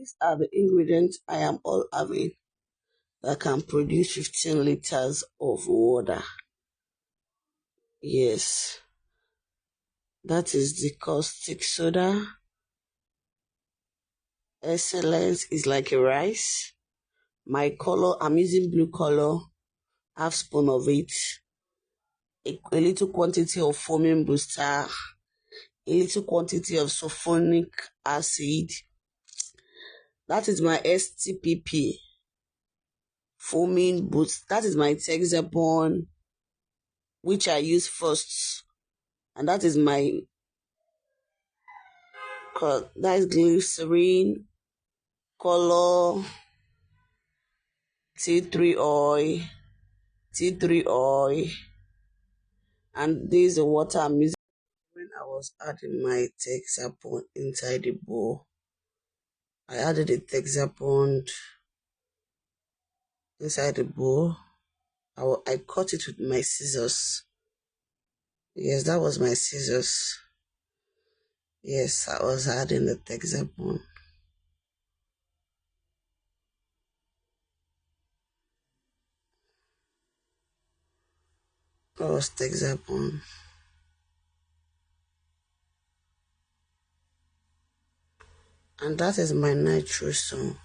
These are the ingredients I am all having that can produce 15 liters of water. Yes, that is the caustic soda. Excellence is like a rice. My color, I'm using blue color, half spoon of it. A little quantity of foaming booster, a little quantity of sulfonic acid. That is my STPP, foaming boost. That is my Texapon, which I use first, and that is my that is glycerin, color, tea tree oil, and this is the water I'm using. When I was adding my Texapon inside the bowl, I added the Texapon inside the bowl. I cut it with my scissors. Yes, that was my scissors. Yes, I was adding the Texapon. That was Texapon. And that is my nitroso.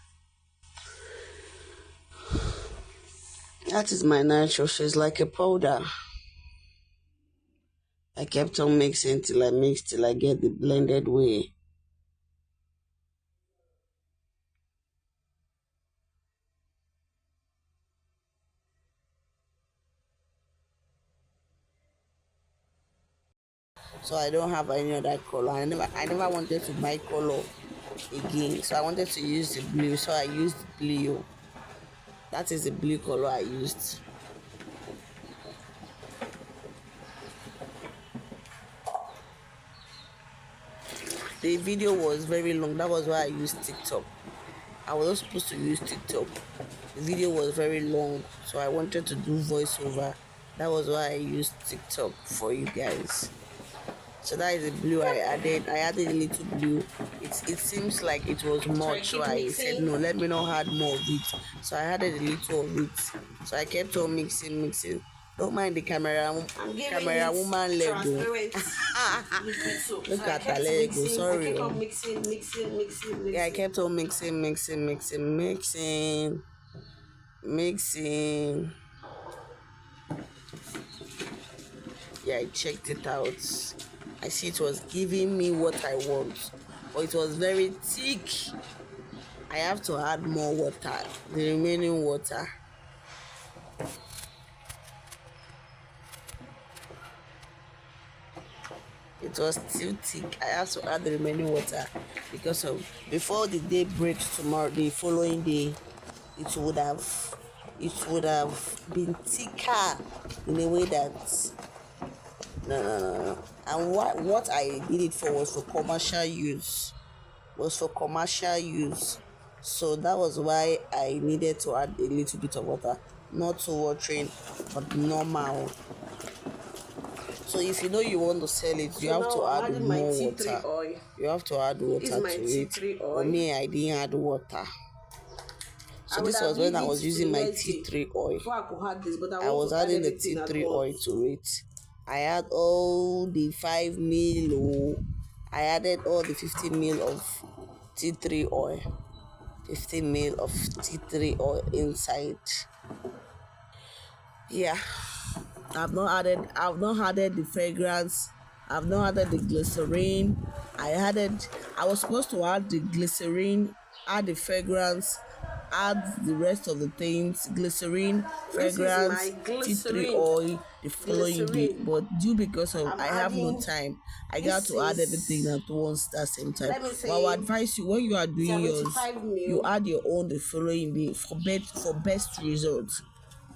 That is my nitroso. It's like a powder. I kept on mixing till I get the blended way. So I don't have any other color. I never wanted to buy color again. So I wanted to use the blue. So I used blue. That is the blue color I used. The video was very long. That was why I used TikTok. I was not supposed to use TikTok. The video was very long, so I wanted to do voiceover. That was why I used TikTok for you guys. So that is the blue I added. I added a little blue. It seems like it was much, so I said no, let me not add more of it. So I added a little of it. So I kept on mixing. Don't mind the camera woman leg. Look at her leg. Sorry. Yeah, I kept on mixing. Yeah, I checked it out. I see it was giving me what I want, but it was very thick. I have to add more water, the remaining water. It was too thick. I have to add the remaining water because of before the day breaks tomorrow, the following day, it would have been thicker in a way that no. And what I did it for was for commercial use. So that was why I needed to add a little bit of water, not too watering, but normal. So if you know you want to sell it, you have to add more water. You have to add water to it. For me, I didn't add water. So this was when I was using my tea tree oil. I was adding the tea tree oil to it. I add all the 5 ml. I added all the 15 ml of tea tree oil. 15 ml of tea tree oil inside. Yeah. I've not added the fragrance. I've not added the glycerin. I was supposed to add the glycerin, add the fragrance, add the rest of the things, glycerin, fragrance, tea tree oil, the following day. But because I have no time, I got to add everything at once at the same time. But I would advise you, when you are doing yours, you add your own the following day for best results.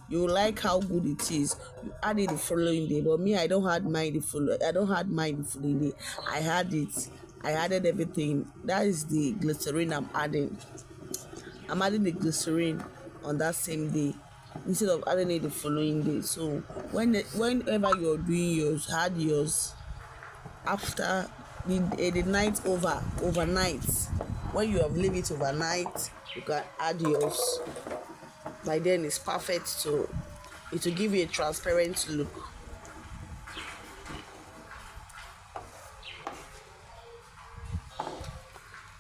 You like how good it is, you add it the following day. But me, I don't add mine the following day. I added everything. That is the glycerin I'm adding the glycerin on that same day instead of adding it the following day. So whenever you're doing yours, add yours after the night overnight. When you have leave it overnight, you can add yours. By then it's perfect, so it will give you a transparent look.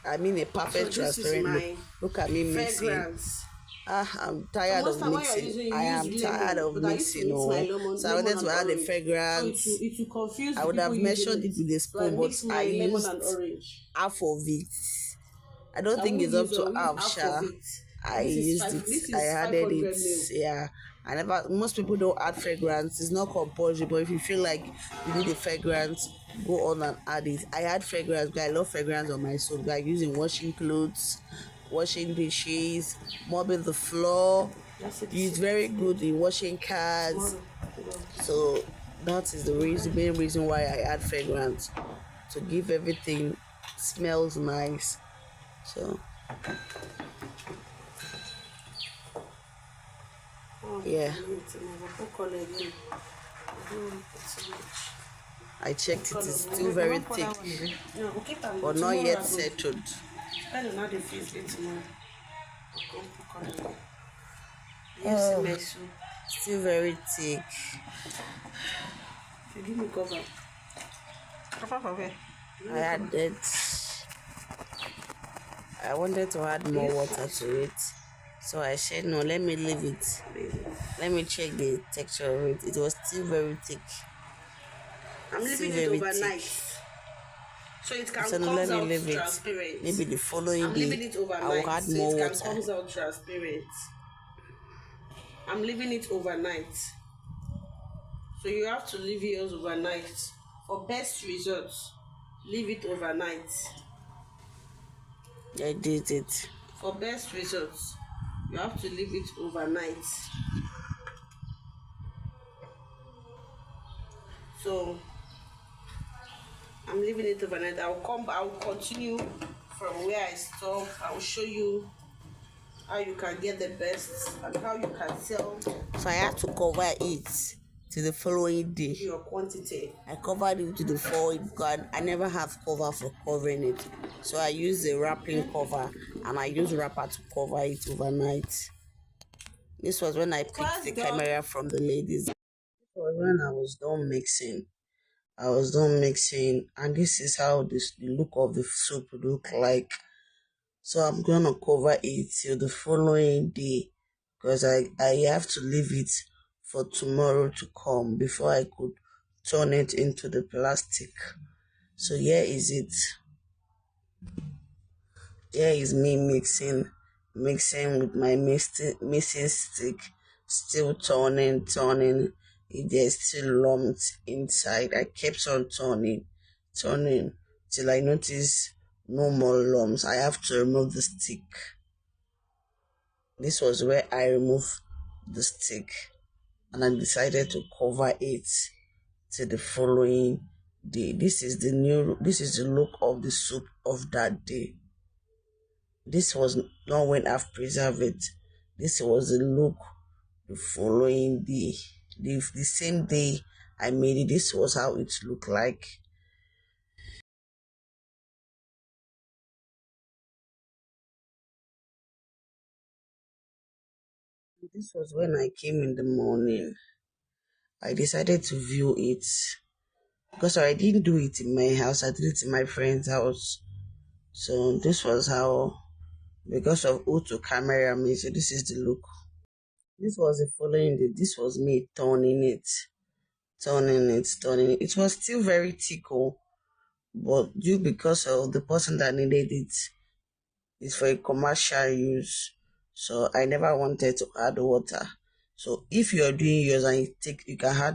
I mean a perfect transparent look. Look at me mixing. I'm tired of mixing. I am tired of mixing. So I wanted to add a fragrance. I would have measured it with a spoon, but I used half of it. I don't think it's up to half, Sha. I used it. I added it. Yeah. I never. Most people don't add fragrance. It's not compulsory, but if you feel like you need a fragrance, go on and add it. I add fragrance because I love fragrance on my soap. Like using washing clothes, washing dishes, mopping the floor. It's very good in washing cars. So that is the main reason why I add fragrance, to give everything smells nice. So yeah, I checked it is still very thick, but not yet settled. Still very thick. I added. I wanted to add more water to it, so I said no, let me leave it. Let me check the texture of it. It was still very thick. I'm leaving it overnight, so it can come out transparent. Maybe the following day I will add more water. Comes out transparent. I'm leaving it overnight, so you have to leave yours overnight for best results. Leave it overnight. I did it. For best results, you have to leave it overnight. So I'm leaving it overnight. I'll continue from where I stop. I'll show you how you can get the best and how you can sell. So I had to cover it to the following day. Your quantity. I covered it to the following because I never have cover for covering it. So I use the wrapping cover and I use wrapper to cover it overnight. This was when I picked the camera from the ladies. This was when I was done mixing. And this is how the look of the soup look like. So I'm gonna cover it till the following day because I have to leave it for tomorrow to come before I could turn it into the plastic. So here is it. Here is me mixing with my mixing stick, still turning. If there's still lumps inside, I kept on turning till I notice no more lumps. I have to remove the stick. This was where I removed the stick and I decided to cover it till the following day. This is the look of the soup of that day. This was not when I've preserved it. This was the look the following day. The same day I made it, this was how it looked like. This was when I came in the morning. I decided to view it because I didn't do it in my house. I did it in my friend's house. So this was how, because of auto camera me, so this is the look. This was the following day. This was me turning it. It was still very thick, but due because of the person that needed it, it's for a commercial use. So I never wanted to add water. So if you are doing yours and you can add